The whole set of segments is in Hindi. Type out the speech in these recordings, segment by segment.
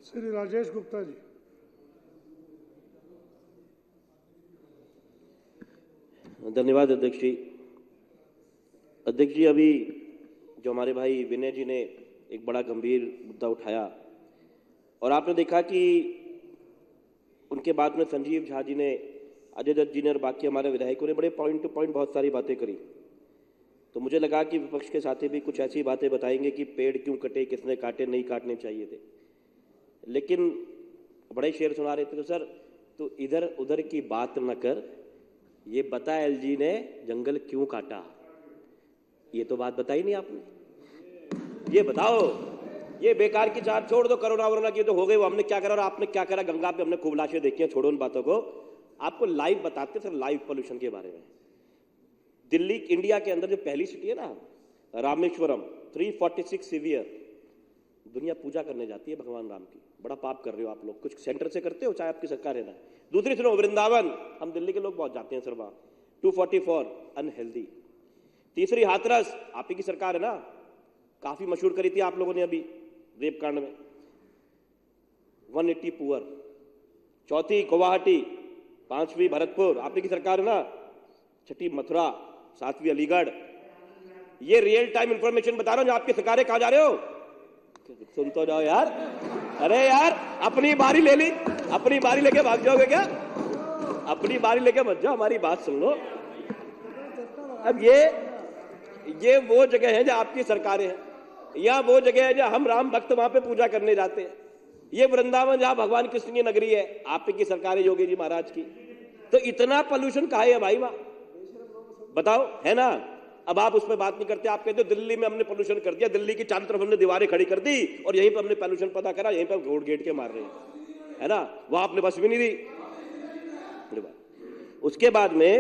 श्री राजेश गुप्ता जी। धन्यवाद अध्यक्ष जी। अध्यक्ष जी, अभी जो हमारे भाई विनय जी ने एक बड़ा गंभीर मुद्दा उठाया और आपने देखा कि उनके बाद में संजीव झा जी ने, अजय दत्त जी ने और बाकी हमारे विधायकों ने बड़े पॉइंट टू पॉइंट बहुत सारी बातें करी। तो मुझे लगा कि विपक्ष के साथी भी कुछ ऐसी बातें बताएंगे कि पेड़ क्यों कटे, किसने काटे, नहीं काटने चाहिए थे, लेकिन बड़े शेर सुना रहे थे। तो सर, तो इधर उधर की बात न कर, ये बता एलजी ने जंगल क्यों काटा, ये तो बात बताई नहीं आपने। ये बताओ, ये बेकार की चार छोड़ दो, कोरोना वरोना की तो हो गई, वो हमने क्या करा और आपने क्या करा। गंगा पे हमने खूब लाशें देखी हैं, छोड़ो उन बातों को। आपको लाइव बताते सर, लाइव पोल्यूशन के बारे में। दिल्ली इंडिया के अंदर जो पहली सिटी है ना, रामेश्वरम, 346 सीवियर, दुनिया पूजा करने जाती है भगवान राम की। बड़ा पाप कर रहे हो आप लोग, कुछ सेंटर से करते हो, चाहे आपकी सरकार है ना। दूसरी सुनो, वृंदावन, हम दिल्ली के लोग बहुत जाते हैं सर वहां, 244 अनहेल्दी। तीसरी हाथरस, आप ही की सरकार है ना, काफी मशहूर करी थी आप लोगों ने अभी रेप कांड में, 180 पुअर। चौथी गुवाहाटी, पांचवी भरतपुर, आप ही की सरकार है ना। छठी मथुरा, सातवीं अलीगढ़। ये रियल टाइम इंफॉर्मेशन बता रहा हूं, आपकी सरकारें कहां जा रहे हो, सुन तो जाओ यार। अरे यार, अपनी बारी ले ली, अपनी बारी लेके भाग जाओगे क्या? अपनी बारी लेके मत जाओ, हमारी बात सुन लो। अब ये वो जगह है जहां आपकी सरकारें हैं, या वो जगह है जहां हम राम भक्त वहां पे पूजा करने जाते हैं। ये वृंदावन जहां भगवान कृष्ण की नगरी है, आप की सरकारें योगी जी महाराज की। तो इतना पोल्यूशन काहे है भाई वहां, बताओ, है ना। अब आप उस पर बात नहीं करते, आप कहते हो दिल्ली में हमने पोल्यूशन कर दिया, दिल्ली की चारों तरफ हमने दीवारें खड़ी कर दी और यहीं पर हमने पोल्यूशन पता करा, यहीं पर घोड़ गेट के मार रहे हैं, है ना। वहां आपने बस भी नहीं दी। उसके बाद में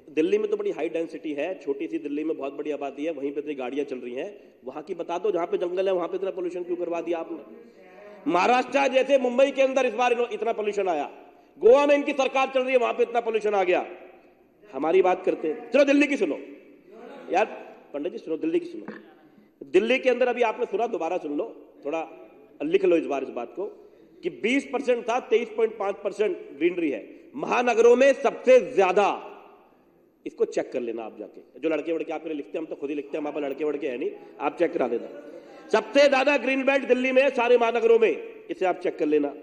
दिल्ली में तो बड़ी हाई डेंसिटी है, छोटी सी दिल्ली में बहुत बड़ी आबादी है, वहीं पे इतनी गाड़ियां चल रही हैं, वहां की बता दो, जहां पे जंगल है वहां पे इतना पोल्यूशन क्यों करवा दिया आपने। महाराष्ट्र जैसे मुंबई के अंदर इस बार इतना पोल्यूशन आया, गोवा में इनकी सरकार चल रही है, वहां पे इतना पोल्यूशन आ गया। हमारी बात करते हैं, चलो दिल्ली की सुनो यार, पंडित जी सुनो, दिल्ली की सुनो। दिल्ली के अंदर अभी आपने सुना, दोबारा सुन लो, थोड़ा लिख लो इस बार इस बात को, कि 20% था, 23.5% ग्रीनरी है। महानगरों में सबसे ज्यादा, इसको चेक कर लेना आप जाके, जो लड़के वड़के आपके लिखते हैं, हम तो खुद ही लिखते हैं, हमारे लड़के वड़के है नहीं, आप चेक करा देना। सबसे ज्यादा ग्रीन बेल्ट दिल्ली में, सारे महानगरों में, इसे आप चेक कर लेना।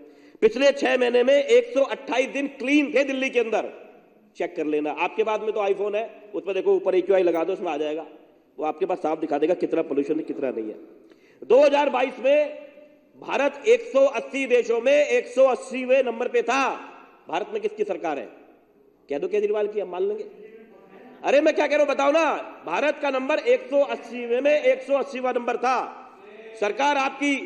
पिछले 6 महीने में 128 दिन क्लीन थे दिल्ली के अंदर, चेक कर लेना। आपके बाद में तो आईफोन है, उस पर देखो ऊपर AQI लगा दो, उसमें आ जाएगा, वो आपके पास साफ दिखा देगा कितना पोल्यूशन है कितना नहीं है। 2022 में भारत 180 देशों में 180वें नंबर पे था। भारत में किसकी सरकार है, कह दो केजरीवाल की, हम मान लेंगे। अरे मैं क्या कह रहा हूं बताओ ना, भारत का नंबर 180वें में 180वां नंबर था। सरकार आपकी,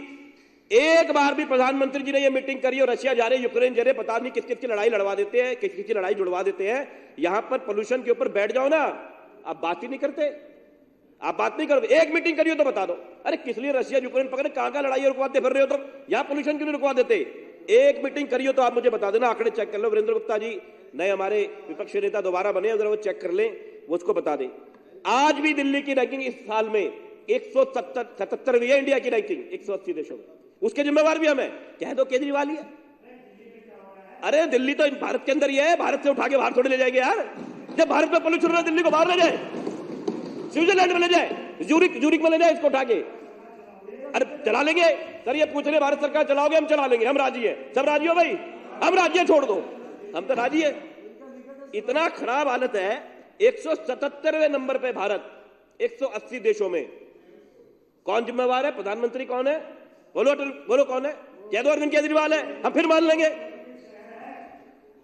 एक बार भी प्रधानमंत्री जी ने ये मीटिंग करी और रशिया जा रहे, यूक्रेन जा रहे, पता नहीं किस किस की लड़ाई लड़वा देते हैं, किस किस की लड़ाई जुड़वा देते हैं। यहां पर पोल्यूशन के ऊपर बैठ जाओ ना, आप बात ही नहीं करते, आप बात नहीं करोगे। एक मीटिंग करियो तो बता दो, अरे किस लिए रशिया यूक्रेन पकड़े, कहां कहां लड़ाई रुकवाते फिर रहे हो, तो यहां पोल्यूशन क्यों नहीं रुकवा देते। एक मीटिंग करियो तो आप मुझे बता देना, आंकड़े चेक कर लो। वीरेंद्र गुप्ता जी नए हमारे विपक्ष नेता दोबारा बने, अगर वो चेक कर लें, वो उसको बता दें। आज भी दिल्ली की रैंकिंग इस साल में 177वीं है इंडिया की रैंकिंग 180 देशों में, उसके जिम्मेवार भी हमें, कह दो केजरीवाल ही है। अरे दिल्ली तो भारत के अंदर ही है, भारत से उठा के बाहर थोड़े ले जाएंगे यार। जब भारत में पोल्यूशन रहा, दिल्ली को बाहर ले जाए, स्विट्जरलैंड में ले जाए, जूरिक में ले जाए इसको उठा के। अरे चला लेंगे सर, ये पूछ रहे भारत सरकार चलाओगे, हम चला लेंगे, हम राजी है। सब राजी हो भाई, हम राजी है, छोड़ दो, हम तो राजी है। इतना खराब हालत है, 177वें नंबर पे भारत 180 देशों में। कौन जिम्मेवार है, प्रधानमंत्री कौन है, बोलो कौन है, कह दो अरविंद केजरीवाल है, हम फिर मान लेंगे।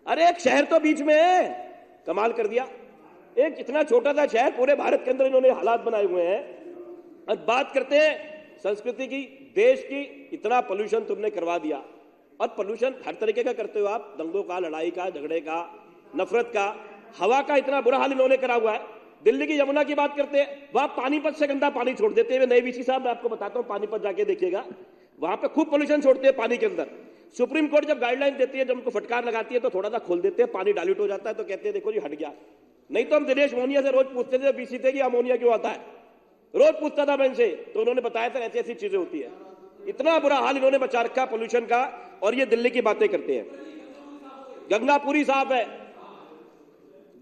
अरे एक शहर तो बीच में है, कमाल कर दिया। एक इतना छोटा सा शहर, पूरे भारत के अंदर इन्होंने हालात बनाए हुए हैं। अब बात करते हैं संस्कृति की, देश की, इतना पोल्यूशन तुमने करवा दिया। और पोल्यूशन हर तरीके का करते हो आप, दंगों का, लड़ाई का, झगड़े का, नफरत का, हवा का इतना बुरा हाल इन्होंने करा हुआ है। दिल्ली की यमुना की बात करते हैं, वहां पानीपत से गंदा पानी छोड़ देते हैं। नए वीसी साहब, मैं आपको बताता हूं, पानीपत जाके देखिएगा, वहां पे खूब पोल्यूशन छोड़ते हैं पानी के अंदर। सुप्रीम कोर्ट जब गाइडलाइन देती है, जब उनको फटकार लगाती है, तो थोड़ा सा खोल देते हैं, पानी डाइल्यूट हो जाता है, तो कहते हैं देखो जी हट गया। नहीं तो हम दिनेश मोहनिया से रोज पूछते थे बीसी थे कि अमोनिया क्यों आता है, रोज पूछता था मैं इनसे, तो उन्होंने बताया था ऐसी ऐसी चीजें होती है। इतना बुरा हाल इन्होंने मचा रखा पोल्यूशन का, और ये दिल्ली की बातें करते हैं। गंगा पूरी साफ है।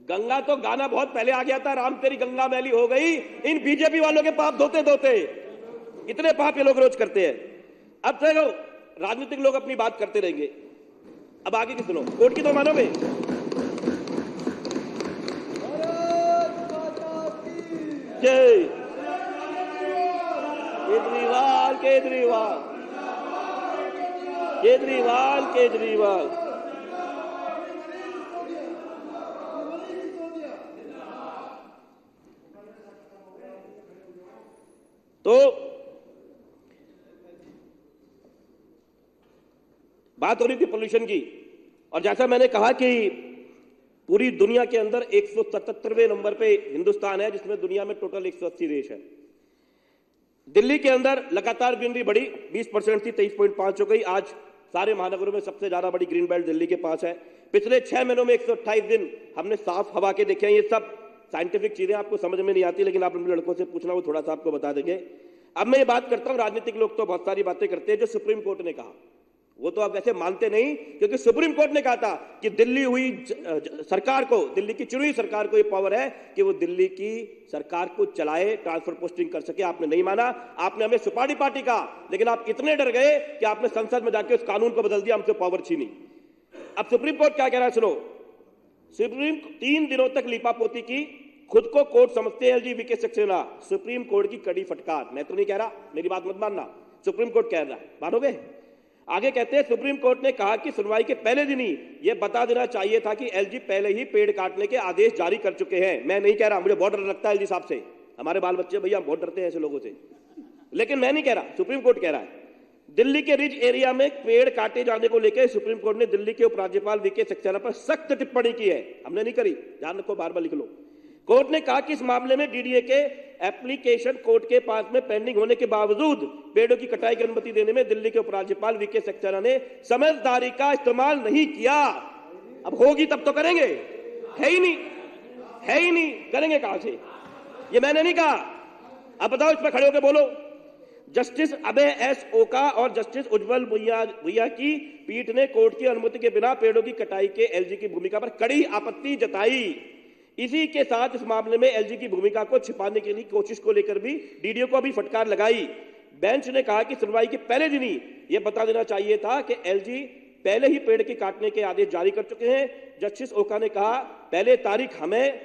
गंगा तो गाना बहुत पहले आ गया था, राम तेरी गंगा मैली हो गई। इन बीजेपी वालों के पाप धोते धोते इतने पाप ये लोग रोज करते हैं। अब देखो, राजनीतिक लोग अपनी बात करते रहेंगे। अब आगे की सुनो, कोर्ट की तो मानोगे। जय केजरीवाल केजरीवाल केजरीवाल केजरीवाल। तो बात हो रही थी पोल्यूशन की, और जैसा मैंने कहा कि पूरी दुनिया के अंदर 177वें नंबर पे हिंदुस्तान है, जिसमें दुनिया में टोटल 180 देश है। दिल्ली के अंदर लगातार ग्रीनरी बढ़ी, 20% थी, 23.5 हो गई। आज सारे महानगरों में सबसे ज्यादा बड़ी ग्रीन बेल्ट दिल्ली के पास है। पिछले 6 महीनों में 128 दिन हमने साफ हवा के देखे हैं। ये सब साइंटिफिक चीजें आपको समझ में नहीं आती, लेकिन आप अपने लड़कों से पूछना, वो थोड़ा सा आपको बता देंगे। अब मैं ये बात करता हूं, राजनीतिक लोग तो बहुत सारी बातें करते हैं जो सुप्रीम कोर्ट ने कहा, वो तो आप वैसे मानते नहीं, क्योंकि सुप्रीम कोर्ट ने कहा था कि दिल्ली हुई सरकार को, दिल्ली की चुनी हुई सरकार को ये पावर है कि वो दिल्ली की सरकार को चलाए, ट्रांसफर पोस्टिंग कर सके। आपने नहीं माना, आपने हमें सुपारी पार्टी कहा, लेकिन आप इतने डर गए कि आपने संसद में जाकर उस कानून को बदल दिया, हमसे पावर छीनी। अब सुप्रीम कोर्ट क्या कह रहा है सुनो। सुप्रीम 3 दिनों तक लीपापोती की, खुद को कोर्ट समझते हैं LG VK Saxena. Supreme court की कड़ी फटकार। मैं तो नहीं कह रहा, मेरी बात मत मानना, सुप्रीम कोर्ट कह रहा है, मानोगे। आगे कहते हैं, सुप्रीम कोर्ट ने कहा कि सुनवाई के पहले दिन ही यह बता देना चाहिए था कि एलजी पहले ही पेड़ काटने के आदेश जारी कर चुके हैं। मैं नहीं कह रहा, मुझे बहुत डर लगता है एलजी साहब से, हमारे बाल बच्चे भैया बहुत डरते हैं ऐसे लोगों से, लेकिन मैं नहीं कह रहा, सुप्रीम कोर्ट कह रहा है। दिल्ली के रिज एरिया में पेड़ काटे जाने को लेकर सुप्रीम कोर्ट ने दिल्ली के उपराज्यपाल वीके सक्सेना पर सख्त टिप्पणी की है। हमने नहीं करी, ध्यान रखो, बार बार लिख लो। कोर्ट ने कहा कि इस मामले में डीडीए के एप्लीकेशन कोर्ट के पास में पेंडिंग होने के बावजूद पेड़ों की कटाई की अनुमति देने में दिल्ली के उपराज्यपाल वीके सक्सेना ने समझदारी का इस्तेमाल नहीं किया। अब होगी तब तो करेंगे, है ही नहीं, है ही नहीं, करेंगे कहां से। ये मैंने नहीं कहा, अब बताओ, इस पर खड़े होकर बोलो। जस्टिस अभय एस ओका और जस्टिस उज्जवल भुइया की पीठ ने कोर्ट की अनुमति के बिना पेड़ों की कटाई के एलजी की भूमिका पर कड़ी आपत्ति जताई। इसी के साथ इस मामले में एलजी की भूमिका को छिपाने के लिए कोशिश को लेकर भी डीडीओ को भी फटकार लगाई। बेंच ने कहा कि सुनवाई के पहले दिन ही यह बता देना चाहिए था कि एलजी पहले ही पेड़ के काटने के आदेश जारी कर चुके हैं। जस्टिस ओका ने कहा, पहले तारीख हमें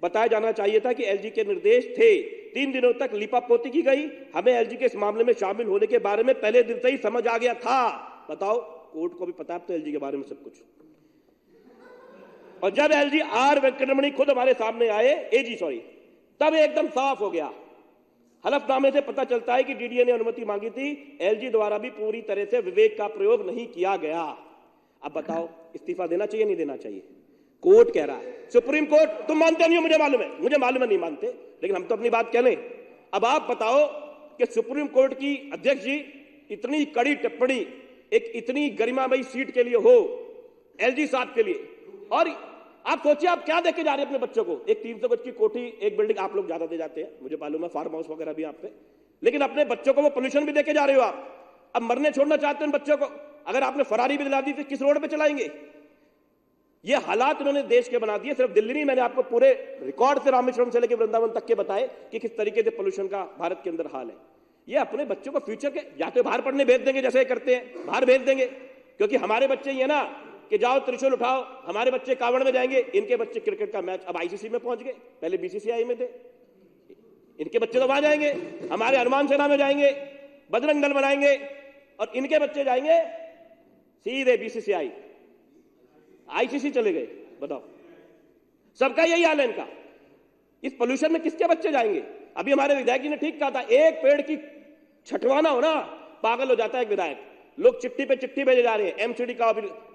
बताया जाना चाहिए था कि एलजी के निर्देश थे। 3 दिनों तक लीपापोती की गई, हमें एलजी के इस मामले में शामिल होने के बारे में पहले दिन से ही समझ आ गया था। बताओ, कोर्ट को भी पता है तो एलजी के बारे में सब कुछ। और जब एलजी आर वेंकटरमणी खुद हमारे सामने आए, एजी सॉरी, तब एकदम साफ हो गया। हलफनामे से पता चलता है कि डीडीए ने अनुमति मांगी थी, एलजी द्वारा भी पूरी तरह से विवेक का प्रयोग नहीं किया गया। अब बताओ, इस्तीफा देना चाहिए नहीं देना चाहिए? कोर्ट कह रहा है, सुप्रीम कोर्ट तुम मानते नहीं हो, मुझे मालूम है, मुझे मालूम है नहीं मानते, लेकिन हम तो अपनी बात कह लें। अब आप बताओ कि सुप्रीम कोर्ट की अध्यक्ष जी इतनी कड़ी टिप्पणी एक इतनी गरिमामयी सीट के लिए हो, एलजी साहब के लिए, और आप सोचिए आप क्या देके जा रहे हैं अपने बच्चों को। एक 300 गज की कोठी, एक बिल्डिंग आप लोग ज्यादा दे जाते हैं, मुझे मालूम है, फार्म हाउस वगैरह भी आप पे, लेकिन अपने बच्चों को वो पोल्यूशन भी देके जा रहे हो आप। अब मरने छोड़ना चाहते हैं बच्चों को, अगर आपने फरारी भी दिला दी तो किस रोड पे चलाएंगे? ये हालात उन्होंने देश के बना दिए। सिर्फ दिल्ली नहीं, मैंने आपको पूरे रिकॉर्ड से रामेश्वरम से लेकर वृंदावन तक के बताए कि किस तरीके से पोल्यूशन का भारत के अंदर हाल है। ये अपने बच्चों को फ्यूचर के या तो बाहर पढ़ने भेज देंगे, जैसे करते हैं बाहर भेज देंगे, क्योंकि हमारे बच्चे ये ना कि जाओ त्रिशूल उठाओ, हमारे बच्चे कांवड़ में जाएंगे, इनके बच्चे क्रिकेट का मैच अब आईसीसी में पहुंच गए, पहले बीसीसीआई में थे, इनके बच्चे तो वहां जाएंगे, हमारे हनुमान सेना में जाएंगे, बजरंग दल बनाएंगे, और इनके बच्चे जाएंगे सीधे बीसीसीआई, आईसीसी चले गए। बताओ, सबका यही हाल है इनका। इस पोल्यूशन में किसके बच्चे जाएंगे? अभी हमारे विधायक जी ने ठीक कहा था, एक पेड़ की छटवाना हो ना, पागल हो जाता है एक विधायक। लोग चिट्ठी पे चिट्ठी भेजे जा रहे हैं, एमसीडी का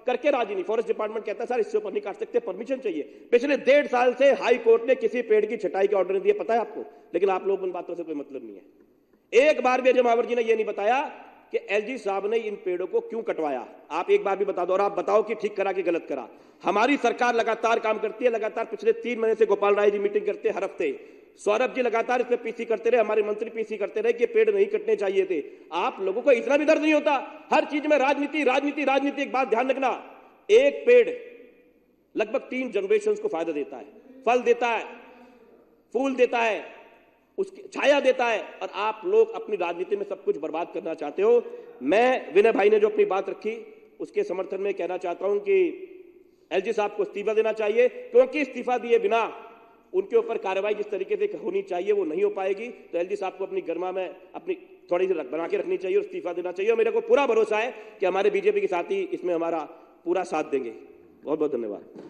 करके राजी नहीं। फॉरेस्ट डिपार्टमेंट कहता है सर इससे ऊपर नहीं काट सकते, परमिशन चाहिए। पिछले 1.5 साल से हाई कोर्ट ने किसी पेड़ की छटाई के ऑर्डर नहीं दिए, पता है आपको, लेकिन आप लोग उन बातों से कोई मतलब नहीं है। एक बार भी अजय मावर जी ने यह नहीं बताया कि एलजी साहब ने इन पेड़ों को क्यों कटवाया। आप एक बार भी बता दो, और आप बताओ कि ठीक करा कि गलत करा। हमारी सरकार लगातार काम करती है, लगातार पिछले 3 महीने से गोपाल राय जी मीटिंग करते हैं हर हफ्ते। सौरभ जी लगातार इस पे पीसी करते रहे, हमारे मंत्री पीसी करते रहे कि पेड़ नहीं कटने चाहिए थे। आप लोगों को इतना भी दर्द नहीं होता? हर चीज में राजनीति राजनीति राजनीति। एक बात ध्यान रखना, एक पेड़ लगभग 3 जनरेशंस को फायदा देता है, फल देता है, फूल देता है, उसकी छाया देता है, और आप लोग अपनी राजनीति में सब कुछ बर्बाद करना चाहते हो। मैं विनय भाई ने जो अपनी बात रखी उसके समर्थन में कहना चाहता हूं कि एलजी साहब को इस्तीफा देना चाहिए, क्योंकि इस्तीफा दिए बिना उनके ऊपर कार्रवाई जिस तरीके से होनी चाहिए वो नहीं हो पाएगी। तो एलजी साहब को अपनी गर्मा में अपनी थोड़ी सी बना के रखनी चाहिए और इस्तीफा देना चाहिए। और मेरे को पूरा भरोसा है कि हमारे बीजेपी के साथी इसमें हमारा पूरा साथ देंगे। बहुत बहुत धन्यवाद।